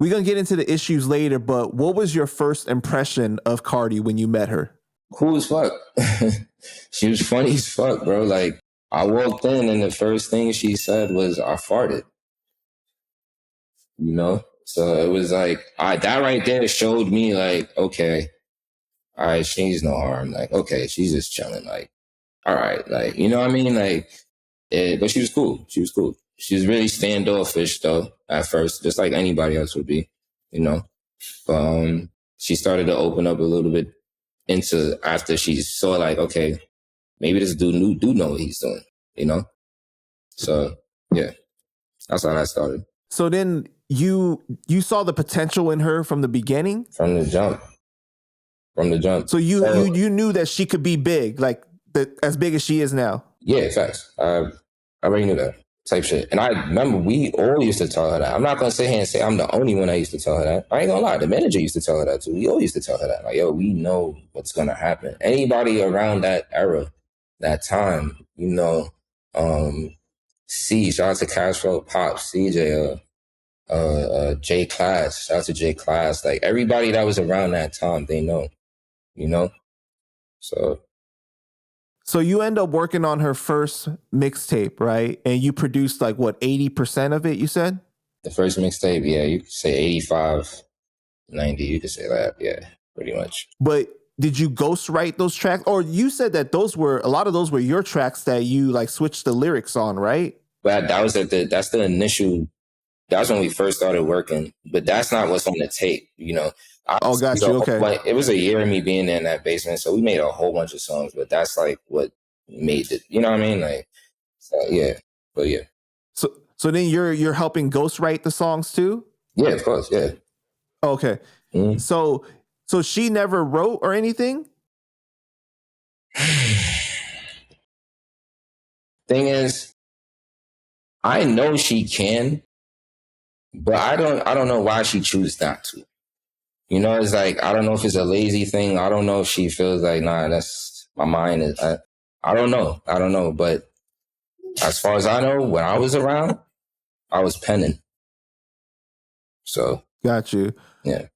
We're going to get into the issues later, but what was your first impression of Cardi when you met her? Cool as fuck. She was funny as fuck, bro. Like, I walked in and the first thing she said was, I farted. You know? So it was like, that right there showed me, like, okay, all right, she's no harm. Like, okay, she's just chilling. Like, all right. Like, you know what I mean? Like, but she was cool. She was cool. She was really standoffish, though, at first, just like anybody else would be, you know? She started to open up a little bit into after she saw, like, okay, maybe this dude do know what he's doing, you know? So, yeah, that's how that started. So then you saw the potential in her from the beginning? From the jump. So you knew that she could be big, like as big as she is now? Yeah, facts. I already knew that type shit. And I remember we all used to tell her that. I'm not going to sit here and say I'm the only one that used to tell her that. I ain't going to lie. The manager used to tell her that too. We all used to tell her that. Like, yo, we know what's going to happen. Anybody around that era, that time, you know, shout out to Cashflow, Pop, CJ, J Class, shout out to J Class. Like, everybody that was around that time, they know, you know? So you end up working on her first mixtape, right? And you produced like what, 80% of it, you said? The first mixtape, yeah, you could say 85, 90, you could say that, yeah, pretty much. But did you ghostwrite those tracks? Or you said that a lot of those were your tracks that you like switched the lyrics on, right? But that's the initial, that's when we first started working, but that's not what's on the tape, you know? Got you. Okay. Like, it was a year of me being in that basement, so we made a whole bunch of songs, but that's like what made it. You know what I mean? Like, so, yeah. But yeah. So then you're helping ghostwrite the songs too? Yeah, of course. Yeah. Okay. Mm-hmm. So she never wrote or anything? Thing is, I know she can, but I don't know why she chooses not to. You know, it's like, I don't know if it's a lazy thing. I don't know if she feels like, nah, that's my mind is, I don't know. But as far as I know, when I was around, I was penning. So. Got you. Yeah.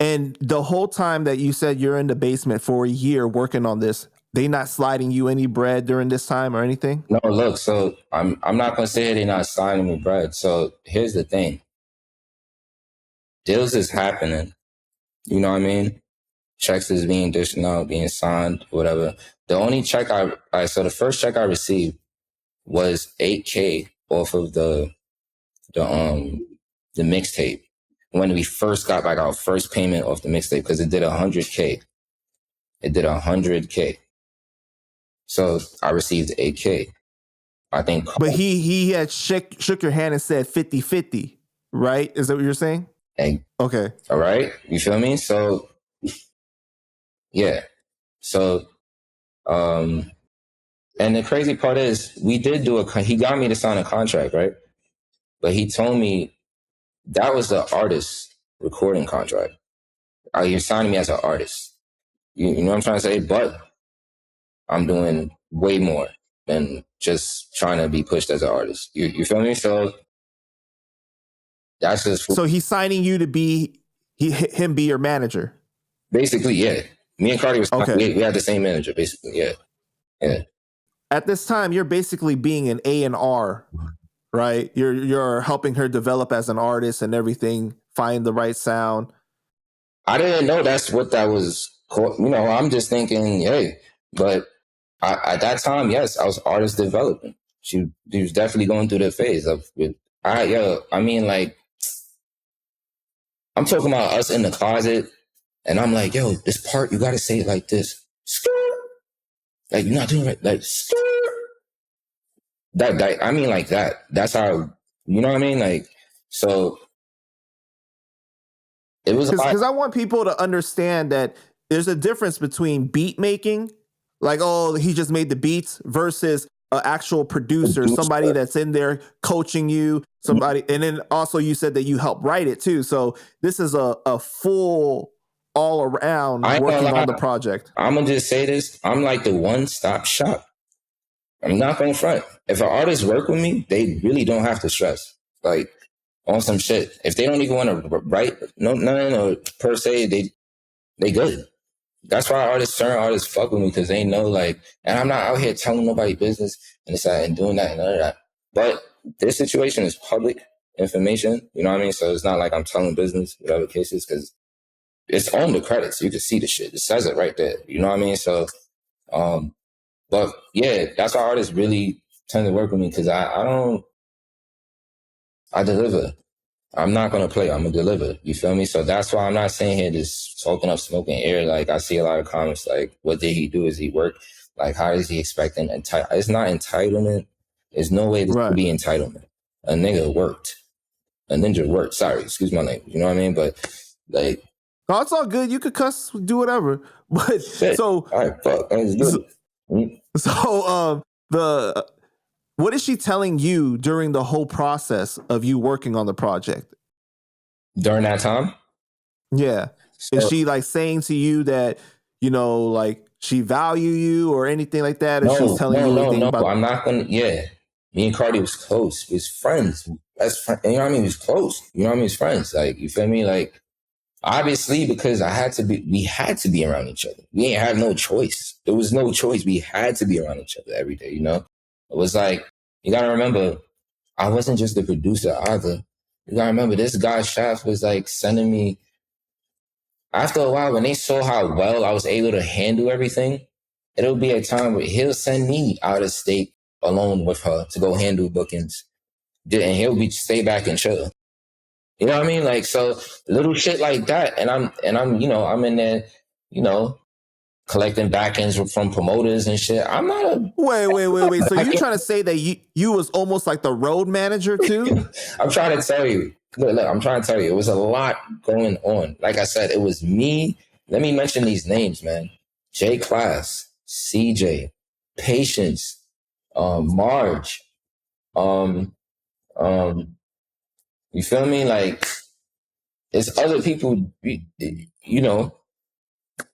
And the whole time that you said you're in the basement for a year working on this, they not sliding you any bread during this time or anything? No, look, so I'm not going to say they're not sliding me bread. So here's the thing. Deals is happening. You know what I mean? Checks is being dished out, being signed, whatever. The only check so the first check I received was $8K off of the mixtape. When we first got like our first payment off the mixtape, because it did 100K. It did 100K. So I received $8K. I think. But he had shook your hand and said 50-50, right? Is that what you're saying? Okay. All right. You feel me? So, yeah. So, and the crazy part is he got me to sign a contract, right? But he told me that was the artist recording contract. You're signing me as an artist. You know what I'm trying to say? But I'm doing way more than just trying to be pushed as an artist. You feel me? So that's just. So he's signing you to be him be your manager. Basically, yeah. Me and Cardi was okay. We had the same manager, basically. Yeah. Yeah. At this time, you're basically being an A&R, right? You're helping her develop as an artist and everything, find the right sound. I didn't know that's what that was called. You know, I'm just thinking, hey, but at that time, yes, I was artist development. She was definitely going through the phase of I mean, like, I'm talking about us in the closet, and I'm like, yo, this part, you got to say it like this. Like, you're not doing it like, that, I mean, like that. That's how, you know what I mean? Like, so it was because I want people to understand that there's a difference between beat making, like, oh, he just made the beats, versus an actual producer, somebody that's in there coaching you, somebody. And then also you said that you helped write it too. So this is a full all around working on the project. I'm going to just say this. I'm like the one-stop shop. I'm not going to front. If an artist work with me, they really don't have to stress. Like, on some shit. If they don't even want to write, no, per se, they good. That's why certain artists fuck with me, because they know, like, and I'm not out here telling nobody business and this that and doing that and none of that. But this situation is public information, you know what I mean? So it's not like I'm telling business, whatever case is, because it's on the credits. You can see the shit. It says it right there. You know what I mean? So, but yeah, that's why artists really tend to work with me, because I deliver. I'm not going to play. I'm going to deliver. You feel me? So that's why I'm not saying here just talking up smoking air. Like, I see a lot of comments like, what did he do? Is he work? Like, how is he expecting? It's not entitlement. There's no way this could be entitlement. A nigga worked. A ninja worked. Sorry, excuse my language. You know what I mean? But like, no, it's all good. You could cuss, do whatever. But shit. so, all right, fuck. What is she telling you during the whole process of you working on the project? During that time? Yeah. So, is she like saying to you that, you know, like she value you or anything like that? Or she's telling you anything about... I'm not going to, yeah. Me and Cardi was close. We was friends. You know what I mean? We was close. You know what I mean? We was friends. Like, you feel me? Like, obviously, because we had to be around each other. We ain't had no choice. There was no choice. We had to be around each other every day, you know? It was like, you got to remember, I wasn't just the producer either. You got to remember, this guy, Shaft, was like sending me, after a while, when they saw how well I was able to handle everything, it'll be a time where he'll send me out of state alone with her to go handle bookings. And he'll stay back and chill. You know what I mean? Like, so little shit like that. And I'm, you know, I'm in there, you know, collecting back ends from promoters and shit. I'm not a... Wait. So you're trying to say that you was almost like the road manager too? I'm trying to tell you. Look, I'm trying to tell you. It was a lot going on. Like I said, it was me. Let me mention these names, man. J Class, CJ, Patience, Marge, you feel me? Like, it's other people, you know,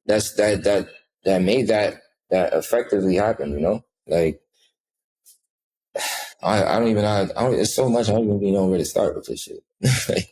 that made that effectively happen, you know? Like, I don't even know. It's so much, I don't even know where to start with this shit. Like,